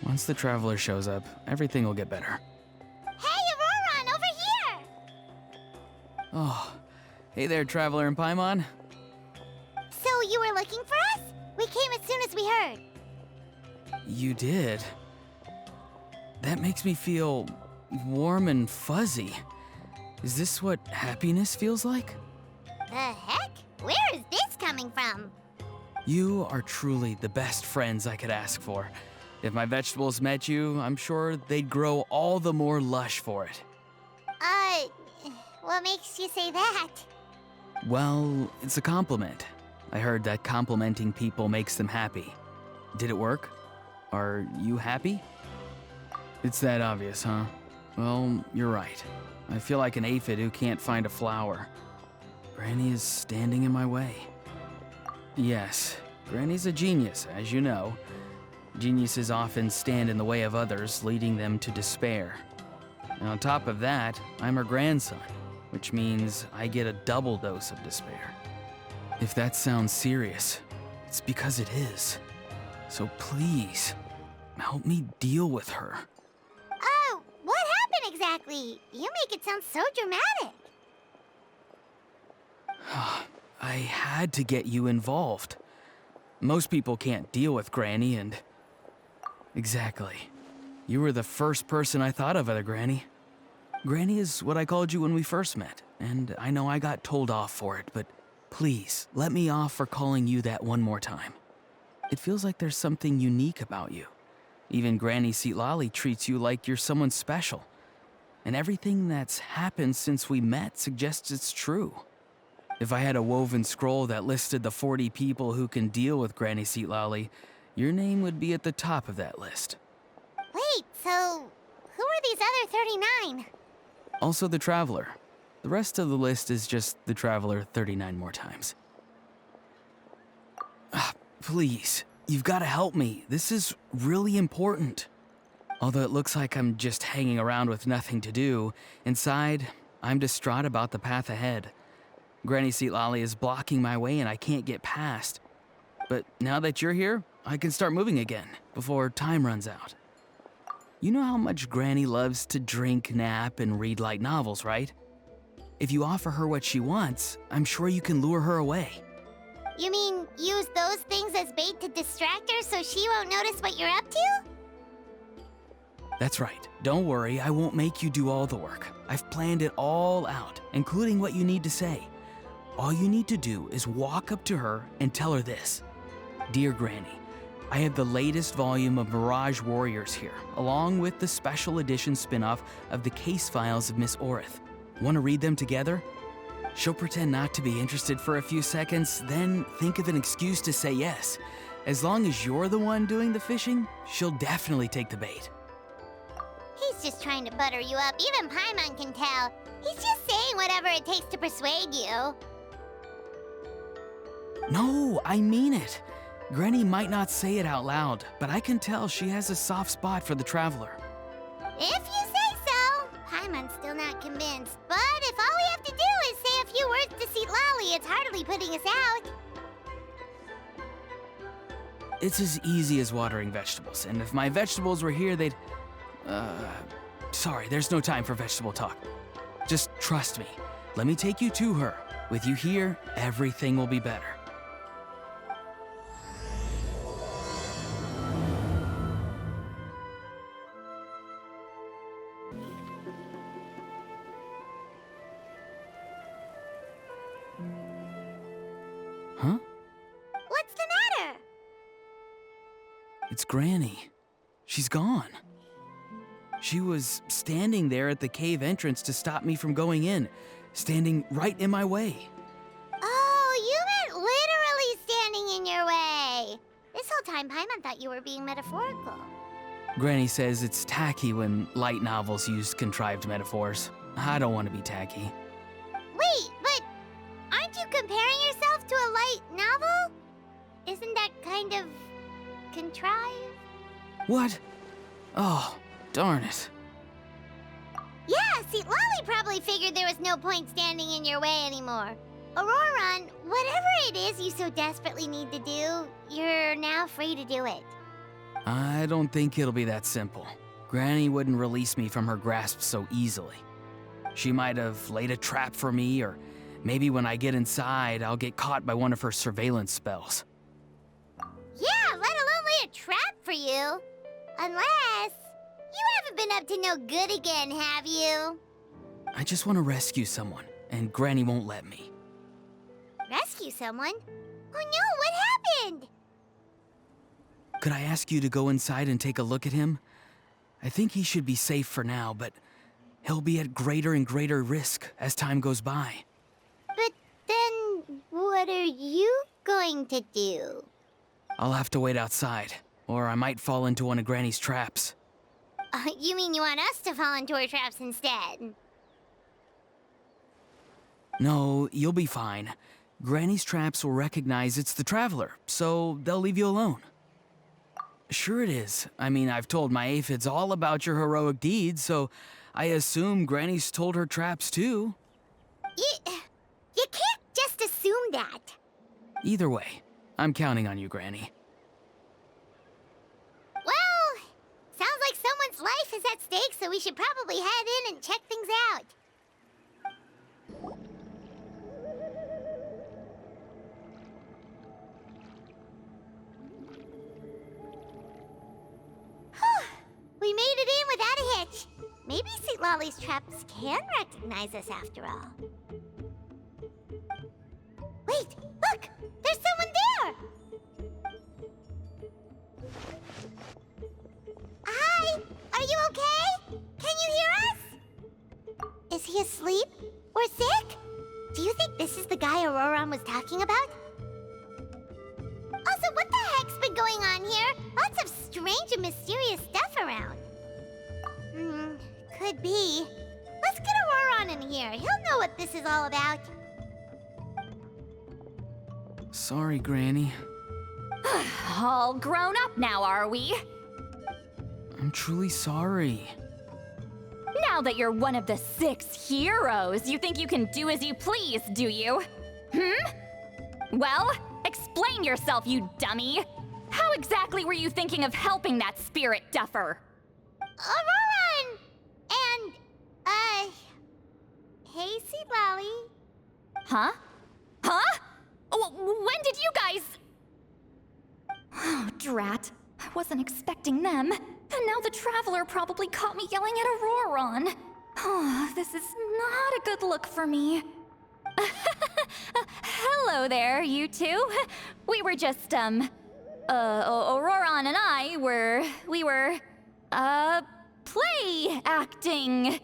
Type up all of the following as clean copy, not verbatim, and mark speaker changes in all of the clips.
Speaker 1: Once the traveler shows up, everything will get better.
Speaker 2: Hey, Ororon, over here!
Speaker 1: Oh, hey there, traveler in Paimon.
Speaker 2: So you were looking for us? We came as soon as we heard.
Speaker 1: You did? That makes me feel warm and fuzzy. Is this what happiness feels like?
Speaker 2: The heck? Where is this coming from?
Speaker 1: You are truly the best friends I could ask for. If my vegetables met you, I'm sure they'd grow all the more lush for it.
Speaker 2: What makes you say that?
Speaker 1: Well, it's a compliment. I heard that complimenting people makes them happy. Did it work? Are you happy? It's that obvious, huh? Well, you're right. I feel like an aphid who can't find a flower. Granny is standing in my way. Yes, Granny's a genius, as you know. Geniuses often stand in the way of others, leading them to despair. And on top of that, I'm her grandson, which means I get a double dose of despair. If that sounds serious, it's because it is. So please, help me deal with her.
Speaker 2: Oh, what happened exactly? You make it sound so dramatic.
Speaker 1: I had to get you involved. Most people can't deal with Granny and... Exactly. You were the first person I thought of, other Granny. Granny is what I called you when we first met, and I know I got told off for it, but please, let me off for calling you that one more time. It feels like there's something unique about you. Even Granny Citlali treats you like you're someone special. And everything that's happened since we met suggests it's true. If I had a woven scroll that listed the 40 people who can deal with Granny Citlali, your name would be at the top of that list.
Speaker 2: Wait, so who are these other 39?
Speaker 1: Also the Traveler. The rest of the list is just the Traveler 39 more times. Please, you've got to help me. This is really important. Although it looks like I'm just hanging around with nothing to do, inside, I'm distraught about the path ahead. Granny Citlali is blocking my way and I can't get past. But now that you're here, I can start moving again, before time runs out. You know how much Granny loves to drink, nap, and read light novels, right? If you offer her what she wants, I'm sure you can lure her away.
Speaker 2: You mean use those things as bait to distract her so she won't notice what you're up to?
Speaker 1: That's right. Don't worry, I won't make you do all the work. I've planned it all out, including what you need to say. All you need to do is walk up to her and tell her this. Dear Granny, I have the latest volume of Mirage Warriors here, along with the special edition spin-off of the case files of Miss Orith. Want to read them together? She'll pretend not to be interested for a few seconds, then think of an excuse to say yes. As long as you're the one doing the fishing, she'll definitely take the bait.
Speaker 2: He's just trying to butter you up. Even Paimon can tell. He's just saying whatever it takes to persuade you.
Speaker 1: No, I mean it. Granny might not say it out loud, but I can tell she has a soft spot for the Traveler.
Speaker 2: If you say so. Paimon's still not convinced, but if all we have to do is say a few words to Citlali, it's hardly putting us out.
Speaker 1: It's as easy as watering vegetables, and if my vegetables were here, they'd... Sorry, there's no time for vegetable talk. Just trust me. Let me take you to her. With you here, everything will be better. Huh?
Speaker 2: What's the matter?
Speaker 1: It's Granny. She's gone. She was standing there at the cave entrance to stop me from going in, standing right in my way.
Speaker 2: Oh, you meant literally standing in your way. This whole time, Paimon thought you were being metaphorical.
Speaker 1: Granny says it's tacky when light novels use contrived metaphors. I don't want to be tacky.
Speaker 2: Wait, but aren't you comparing yourself to a light novel? Isn't that kind of contrived?
Speaker 1: What? Oh, darn it.
Speaker 2: Yeah, Citlali probably figured there was no point standing in your way anymore. Ororon, whatever it is you so desperately need to do, you're now free to do it.
Speaker 1: I don't think it'll be that simple. Granny wouldn't release me from her grasp so easily. She might have laid a trap for me, or maybe when I get inside, I'll get caught by one of her surveillance spells.
Speaker 2: Yeah, let alone lay a trap for you. Unless you haven't been up to no good again, have you?
Speaker 1: I just want to rescue someone, and Granny won't let me.
Speaker 2: Rescue someone? Oh no, what happened?
Speaker 1: Could I ask you to go inside and take a look at him? I think he should be safe for now, but he'll be at greater and greater risk as time goes by.
Speaker 2: But then, what are you going to do?
Speaker 1: I'll have to wait outside, or I might fall into one of Granny's traps.
Speaker 2: You mean you want us to fall into her traps instead?
Speaker 1: No, you'll be fine. Granny's traps will recognize it's the Traveler, so they'll leave you alone. Sure it is. I mean, I've told my aphids all about your heroic deeds, so I assume Granny's told her traps too.
Speaker 2: You can't just assume that.
Speaker 1: Either way, I'm counting on you, Granny.
Speaker 2: Well, sounds like someone's life is at stake, so we should probably head in and check things out. We made it in without a hitch. Maybe Citlali's traps can recognize us after all. Wait, look! There's someone there! Hi! Are you okay? Can you hear us? Is he asleep? Or sick? Do you think this is the guy Ororon was talking about? Also, what the heck's been going on here? Lots of strange and mysterious stuff around. Could be. Let's get Ororon in here. He'll know what this is all about.
Speaker 1: Sorry, Granny.
Speaker 3: All grown up now, are we?
Speaker 1: I'm truly sorry.
Speaker 3: Now that you're one of the 6 heroes, you think you can do as you please, do you? Well, explain yourself, you dummy! How exactly were you thinking of helping that spirit duffer?
Speaker 2: Ororon! And, hey, Citlali.
Speaker 3: Huh? Huh? When did you guys... Oh, drat. I wasn't expecting them. And now the Traveler probably caught me yelling at Ororon. Oh, this is not a good look for me. Hello there, you two. We were just, Ororon and I we were, play acting.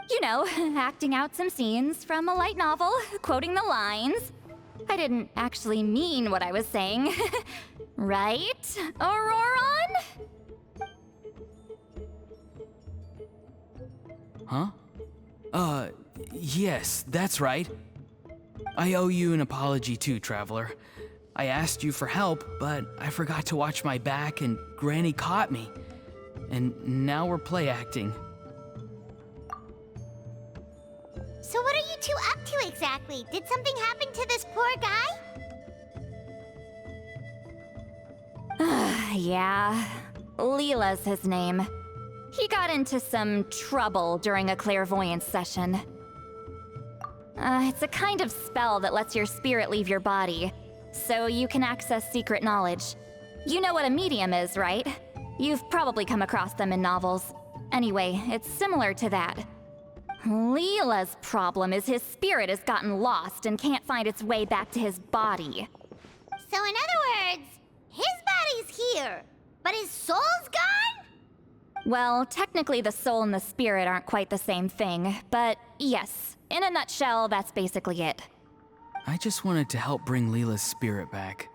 Speaker 3: You know, acting out some scenes from a light novel, quoting the lines. I didn't actually mean what I was saying. Right, Ororon?
Speaker 1: Huh? Yes, that's right. I owe you an apology too, Traveler. I asked you for help, but I forgot to watch my back and Granny caught me. And now we're play acting.
Speaker 2: So what are you two up to exactly? Did something happen to this poor guy?
Speaker 3: Yeah, Leela's his name. He got into some trouble during a clairvoyance session. It's a kind of spell that lets your spirit leave your body, so you can access secret knowledge. You know what a medium is, right? You've probably come across them in novels. Anyway, it's similar to that. Leela's problem is his spirit has gotten lost and can't find its way back to his body.
Speaker 2: So in other words, his body's here, but his soul's gone?
Speaker 3: Well, technically the soul and the spirit aren't quite the same thing, but yes, in a nutshell, that's basically it.
Speaker 1: I just wanted to help bring Leela's spirit back.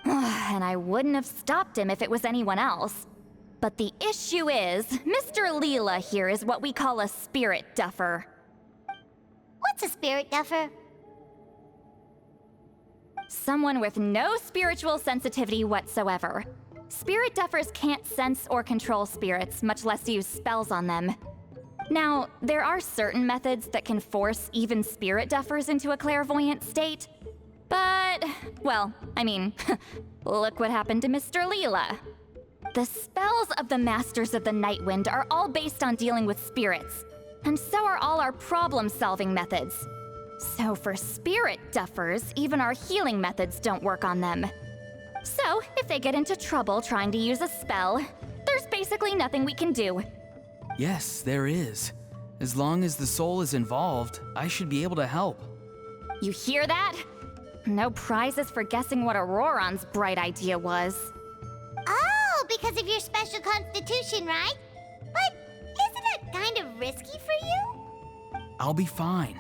Speaker 3: And I wouldn't have stopped him if it was anyone else. But the issue is, Mr. Leela here is what we call a spirit duffer.
Speaker 2: What's a spirit duffer?
Speaker 3: Someone with no spiritual sensitivity whatsoever. Spirit duffers can't sense or control spirits, much less use spells on them. Now, there are certain methods that can force even spirit duffers into a clairvoyant state. But, well, I mean, look what happened to Mr. Leela. The spells of the Masters of the Nightwind are all based on dealing with spirits, and so are all our problem-solving methods. So for spirit duffers, even our healing methods don't work on them. So if they get into trouble trying to use a spell, there's basically nothing we can do.
Speaker 1: Yes, there is. As long as the soul is involved, I should be able to help.
Speaker 3: You hear that? No prizes for guessing what Ororon's bright idea was.
Speaker 2: Oh, because of your special constitution, right? But isn't it kind of risky for you?
Speaker 1: I'll be fine.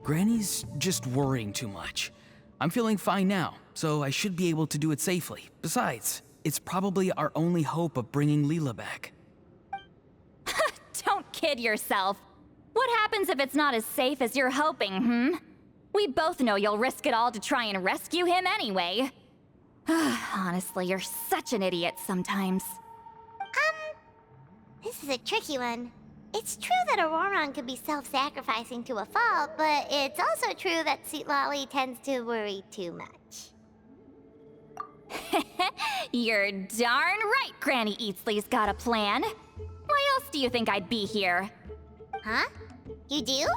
Speaker 1: Granny's just worrying too much. I'm feeling fine now, so I should be able to do it safely. Besides, it's probably our only hope of bringing Leela back.
Speaker 3: Don't kid yourself. What happens if it's not as safe as you're hoping, We both know you'll risk it all to try and rescue him anyway. Honestly, you're such an idiot sometimes.
Speaker 2: This is a tricky one. It's true that Ororon could be self-sacrificing to a fault, but it's also true that Citlali tends to worry too much.
Speaker 3: You're darn right Granny Eatsley's got a plan. Why else do you think I'd be here?
Speaker 2: Huh? You do?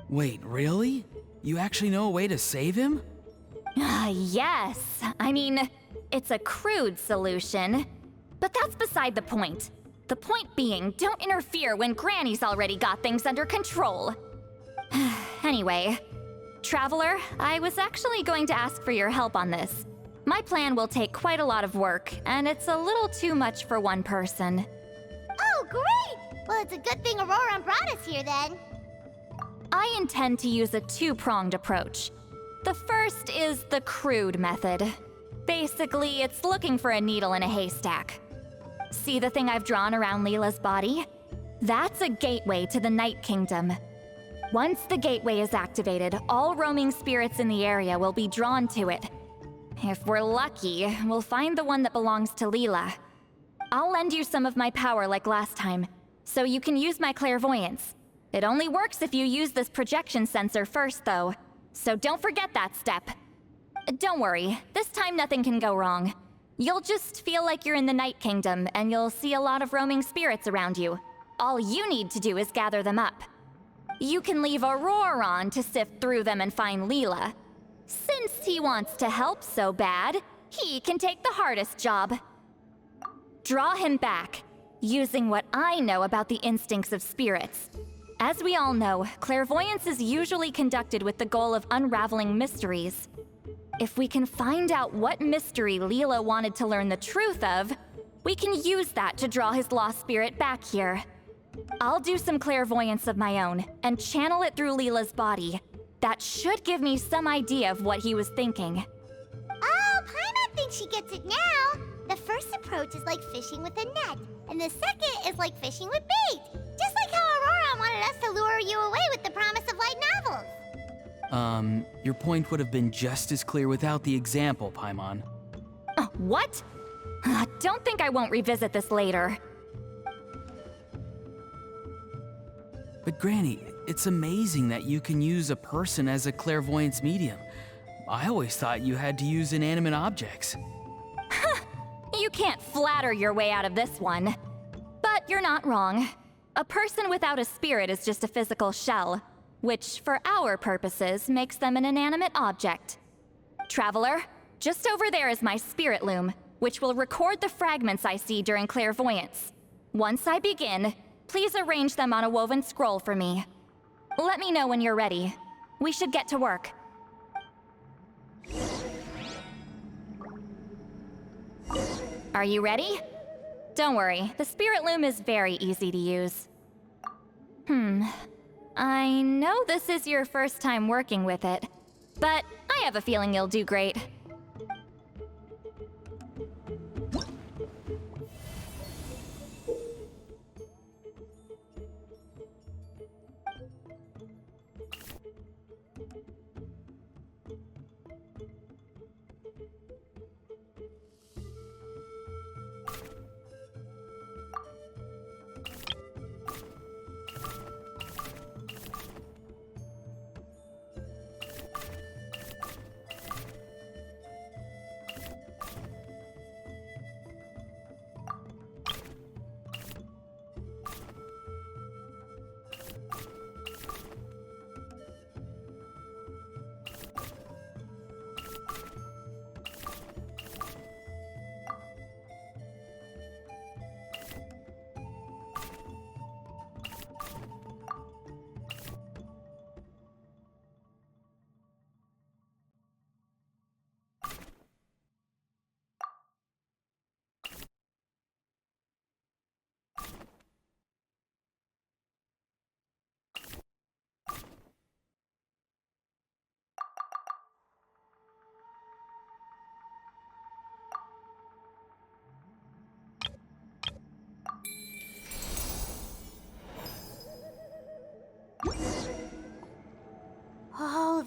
Speaker 1: Wait, really? You actually know a way to save him?
Speaker 3: Yes. I mean, it's a crude solution. But that's beside the point. The point being, don't interfere when Granny's already got things under control. Anyway, Traveler, I was actually going to ask for your help on this. My plan will take quite a lot of work, and it's a little too much for one person.
Speaker 2: Oh, great! Well, it's a good thing Ororon brought us here then.
Speaker 3: I intend to use a two-pronged approach. The first is the crude method. Basically, it's looking for a needle in a haystack. See the thing I've drawn around Leela's body? That's a gateway to the Night Kingdom. Once the gateway is activated, all roaming spirits in the area will be drawn to it. If we're lucky, we'll find the one that belongs to Leela. I'll lend you some of my power like last time, so you can use my clairvoyance. It only works if you use this projection sensor first, though, so don't forget that step. Don't worry, this time nothing can go wrong. You'll just feel like you're in the Night Kingdom, and you'll see a lot of roaming spirits around you. All you need to do is gather them up. You can leave Ororon to sift through them and find Leela. Since he wants to help so bad, he can take the hardest job. Draw him back, using what I know about the instincts of spirits. As we all know, clairvoyance is usually conducted with the goal of unraveling mysteries. If we can find out what mystery Leela wanted to learn the truth of, we can use that to draw his lost spirit back here. I'll do some clairvoyance of my own and channel it through Leela's body. That should give me some idea of what he was thinking.
Speaker 2: Oh, Paimon thinks she gets it now. The first approach is like fishing with a net, and the second is like fishing with bait. Just like how Ororon wanted us to lure you away with the promise of light novels.
Speaker 1: Your point would have been just as clear without the example, Paimon.
Speaker 3: What? Don't think I won't revisit this later.
Speaker 1: But Granny, it's amazing that you can use a person as a clairvoyance medium. I always thought you had to use inanimate objects.
Speaker 3: You can't flatter your way out of this one. But you're not wrong. A person without a spirit is just a physical shell, which, for our purposes, makes them an inanimate object. Traveler, just over there is my spirit loom, which will record the fragments I see during clairvoyance. Once I begin, please arrange them on a woven scroll for me. Let me know when you're ready. We should get to work. Are you ready? Don't worry, the spirit loom is very easy to use. I know this is your first time working with it, but I have a feeling you'll do great.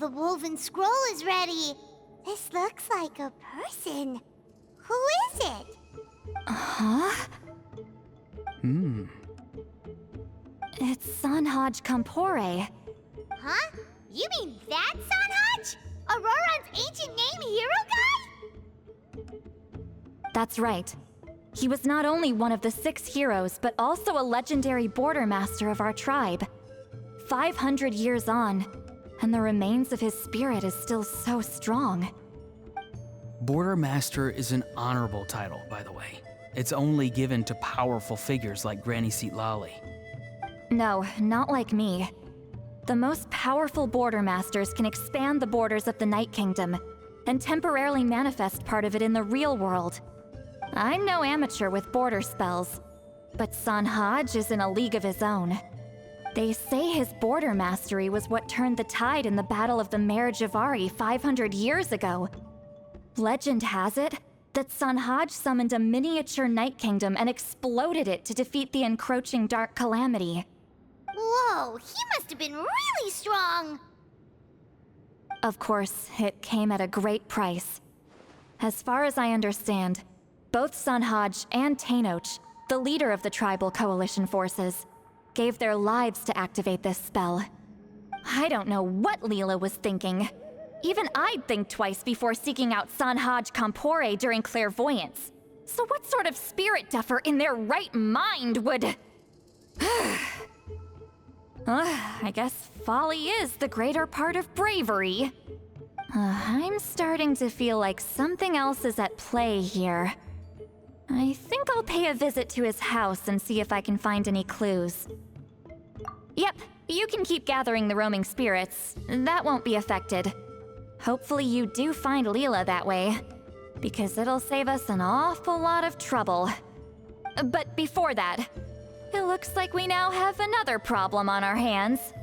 Speaker 2: the woven scroll is ready. This looks like a person. Who is it?
Speaker 3: Huh? It's Sanhaj Kampore.
Speaker 2: Huh? You mean that Sanhaj? Ororon's ancient name hero guy?
Speaker 3: That's right. He was not only one of the 6 heroes, but also a legendary border master of our tribe. 500 years on, and the remains of his spirit is still so strong.
Speaker 1: Border Master is an honorable title, by the way. It's only given to powerful figures like Granny Citlali.
Speaker 3: No, not like me. The most powerful border masters can expand the borders of the Night Kingdom and temporarily manifest part of it in the real world. I'm no amateur with border spells, but Sanhaj is in a league of his own. They say his border mastery was what turned the tide in the Battle of the Mare Javari 500 years ago. Legend has it that Sanhaj summoned a miniature Night Kingdom and exploded it to defeat the encroaching Dark Calamity.
Speaker 2: Whoa, he must have been really strong!
Speaker 3: Of course, it came at a great price. As far as I understand, both Sanhaj and Tainoch, the leader of the tribal coalition forces, gave their lives to activate this spell. I don't know what Leela was thinking. Even I'd think twice before seeking out Sanhaj Kampore during clairvoyance. So what sort of spirit duffer in their right mind would... I guess folly is the greater part of bravery. I'm starting to feel like something else is at play here. I think I'll pay a visit to his house and see if I can find any clues. Yep, you can keep gathering the roaming spirits. That won't be affected. Hopefully you do find Leela that way, because it'll save us an awful lot of trouble. But before that, it looks like we now have another problem on our hands.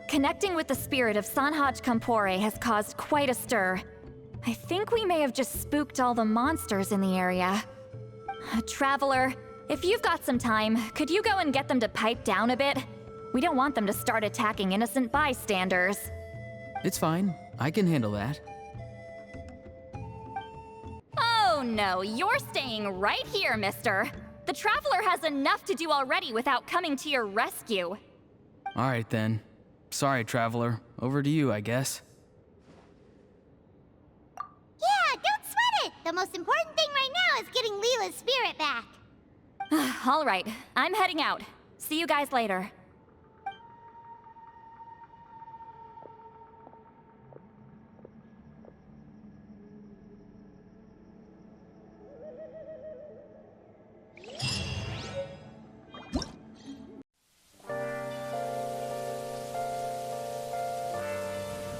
Speaker 3: Connecting with the spirit of Sanhaj Kampore has caused quite a stir. I think we may have just spooked all the monsters in the area. Traveler, if you've got some time, could you go and get them to pipe down a bit? We don't want them to start attacking innocent bystanders.
Speaker 1: It's fine. I can handle that.
Speaker 3: Oh no, you're staying right here, mister. The Traveler has enough to do already without coming to your rescue.
Speaker 1: All right then. Sorry, Traveler. Over to you, I guess.
Speaker 2: Yeah, don't sweat it! The most important thing right now is getting Leela's spirit back.
Speaker 3: All right, I'm heading out. See you guys later.